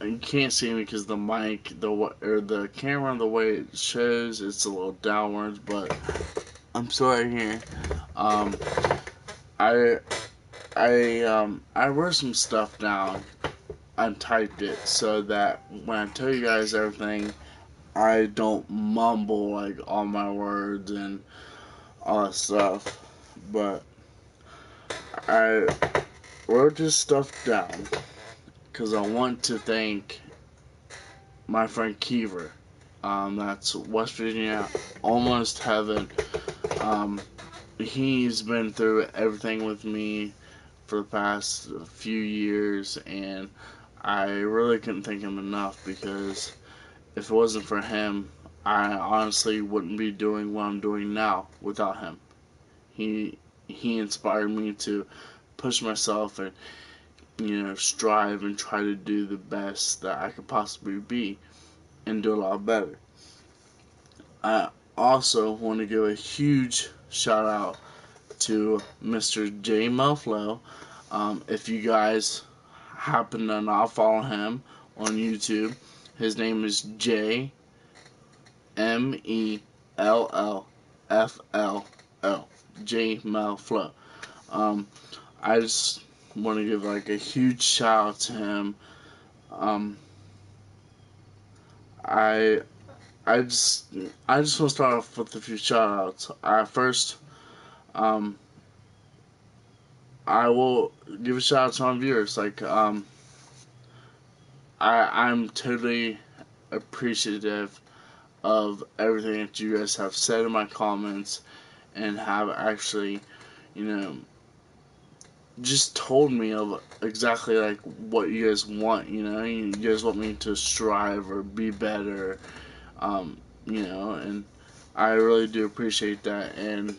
you can't see me because the mic, or the camera, the way it shows, it's a little downwards. But I'm still right here. Um, I I wrote some stuff down. I typed it so that when I tell you guys everything, I don't mumble like all my words and all that stuff. But I wrote this stuff down because I want to thank my friend Kiever. That's West Virginia, almost heaven. Um, he's been through everything with me for the past few years, and I really couldn't thank him enough because if it wasn't for him, I honestly wouldn't be doing what I'm doing now without him. He he inspired me to push myself and strive and try to do the best that I could possibly be and do a lot better. I also want to give a huge shout out to Mr. J Melflow. If you guys happen to not follow him on YouTube, his name is JMELLFLO. J Melflow. Um, I just want to give like a huge shout out to him. Um, I I just I just want to start off with a few shout outs. First, um, I will give a shout out to my viewers. I'm totally appreciative of everything that you guys have said in my comments and have actually, you know, just told me of exactly like what you guys want. You guys want me to strive or be better. And I really do appreciate that, and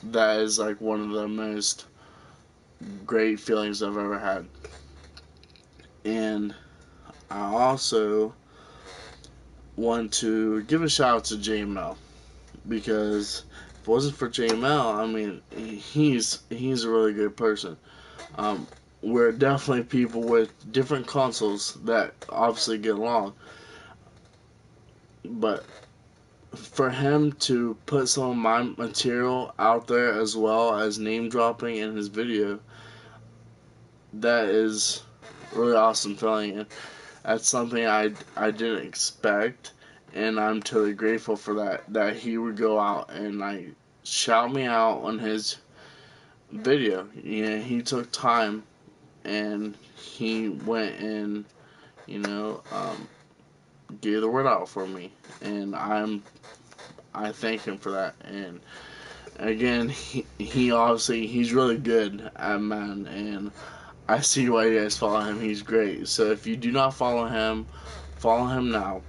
that is like one of the most great feelings I've ever had. And I also want to give a shout out to JML because if it wasn't for JML, I mean, he's a really good person. Um, we're definitely people with different consoles that obviously get along, but for him to put some of my material out there as well as name dropping in his video, that is really awesome feeling. And that's something I didn't expect, and I'm totally grateful for that. That he would go out and like shout me out on his video. He took time and he went and you know um, gave the word out for me, and I thank him for that. And again, he obviously he's really good at man, and I see why you guys follow him. He's great. So if you do not follow him now.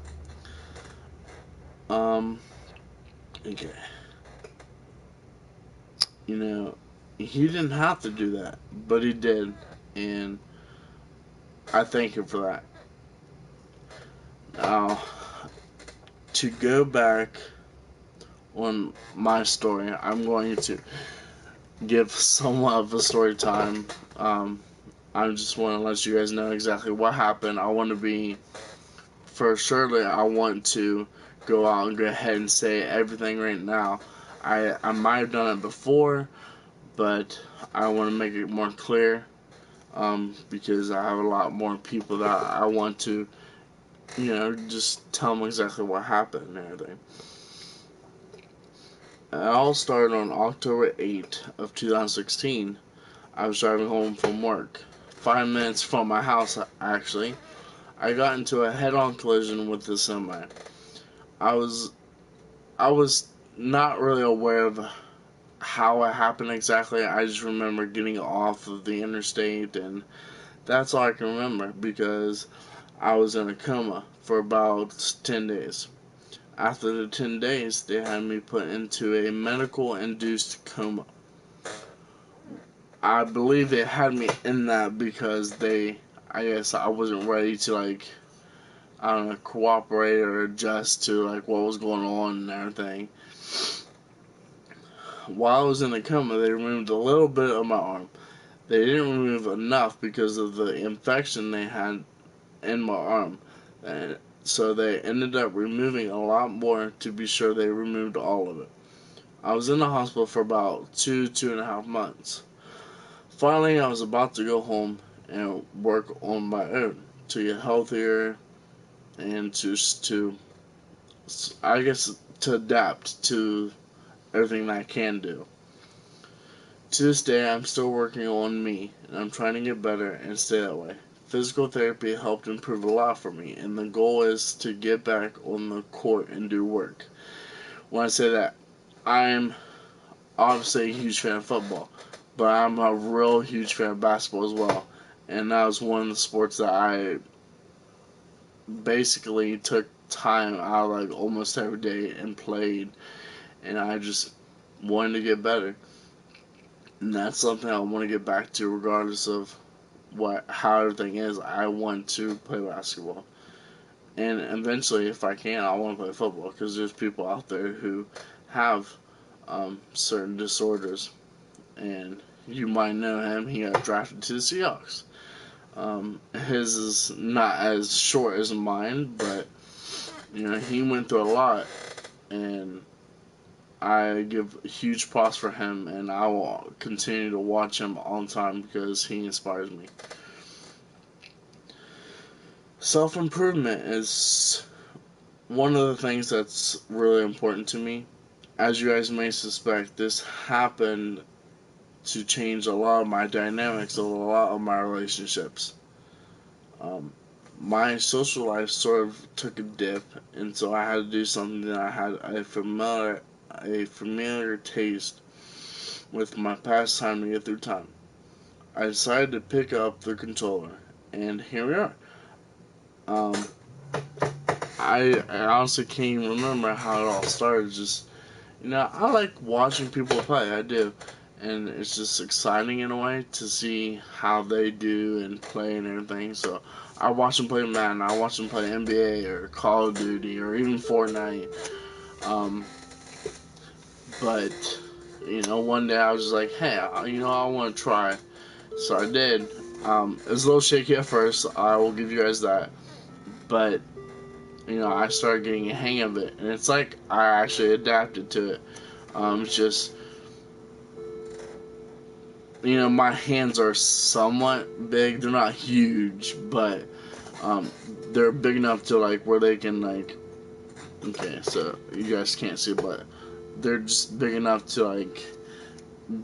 Um, okay. You know, he didn't have to do that, but he did, and I thank him for that. Now, to go back on my story, I'm going to give somewhat of a story time. I just want to let you guys know exactly what happened. I want to be, for surely, I want to go out and go ahead and say everything right now. I might have done it before, but I want to make it more clear because I have a lot more people that I want to, just tell them exactly what happened and everything. It all started on October 8th of 2016. I was driving home from work. 5 minutes from my house, actually, I got into a head-on collision with the semi. I was I was not really aware of how it happened exactly. I just remember getting off of the interstate, and that's all I can remember because I was in a coma for about 10 days. After the 10 days, they had me put into a medical induced coma. I believe they had me in that because I guess I wasn't ready to, like, I don't know, cooperate or adjust to, like, what was going on and everything. While I was in the coma, they removed a little bit of my arm. They didn't remove enough because of the infection they had in my arm. And so they ended up removing a lot more to be sure they removed all of it. I was in the hospital for about 2.5 months. Finally, I was about to go home and work on my own to get healthier and to I guess to adapt to everything that I can do. To this day, I'm still working on me, and I'm trying to get better and stay that way. Physical therapy helped improve a lot for me, and the goal is to get back on the court and do work. When I say that, I'm obviously a huge fan of football, but I'm a real huge fan of basketball as well. And that was one of the sports that I basically took time out like almost every day and played, and I just wanted to get better. And that's something I want to get back to regardless of how everything is. I want to play basketball. And eventually, if I can, I want to play football because there's people out there who have certain disorders, and you might know him. He got drafted to the Seahawks. His is not as short as mine, but he went through a lot, and I give huge props for him, and I will continue to watch him all the time because he inspires me. Self-improvement is one of the things that's really important to me. As you guys may suspect, this happened to change a lot of my dynamics of a lot of my relationships. My social life sort of took a dip, and so I had to do something that I had a familiar taste with my pastime to get through time. I decided to pick up the controller, and here we are. Um, I honestly can't even remember how it all started. Just I like watching people play. I do, and it's just exciting in a way to see how they do and play and everything. So I watch them play Madden. I watch them play NBA or Call of Duty or even Fortnite. Um, but one day I was just like, hey, I want to try. So I did. It was a little shaky at first. I will give you guys that, but I started getting a hang of it, and it's like I actually adapted to it. It's just, my hands are somewhat big. They're not huge, but they're big enough to like where they can like. Okay, so you guys can't see, but they're just big enough to like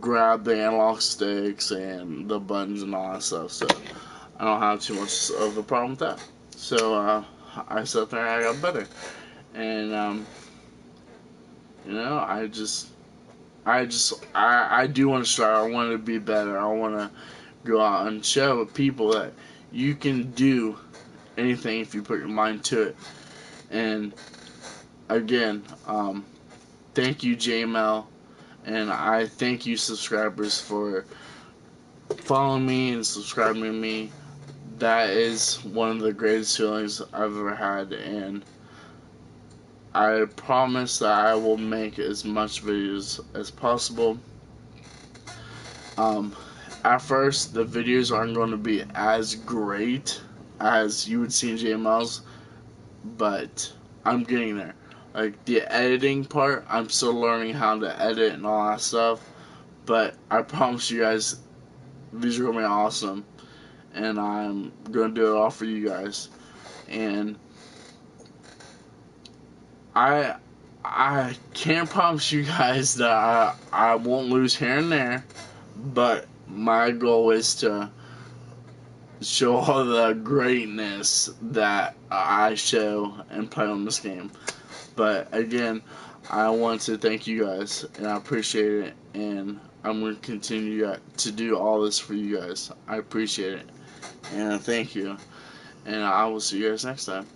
grab the analog sticks and the buttons and all that stuff. So I don't have too much of a problem with that. So I sat there and I got better. And I do want to strive. I want to be better. I want to go out and show people that you can do anything if you put your mind to it. And again, thank you, JML, and I thank you, subscribers, for following me and subscribing to me. That is one of the greatest feelings I've ever had, and I promise that I will make as much videos as possible. At first, the videos aren't going to be as great as you would see in JML's, but I'm getting there. Like, the editing part, I'm still learning how to edit and all that stuff, but I promise you guys, these are going to be awesome, and I'm going to do it all for you guys. And I can't promise you guys that I won't lose here and there, but my goal is to show all the greatness that I show and play on this game. But again, I want to thank you guys, and I appreciate it, and I'm going to continue to do all this for you guys. I appreciate it, and thank you, and I will see you guys next time.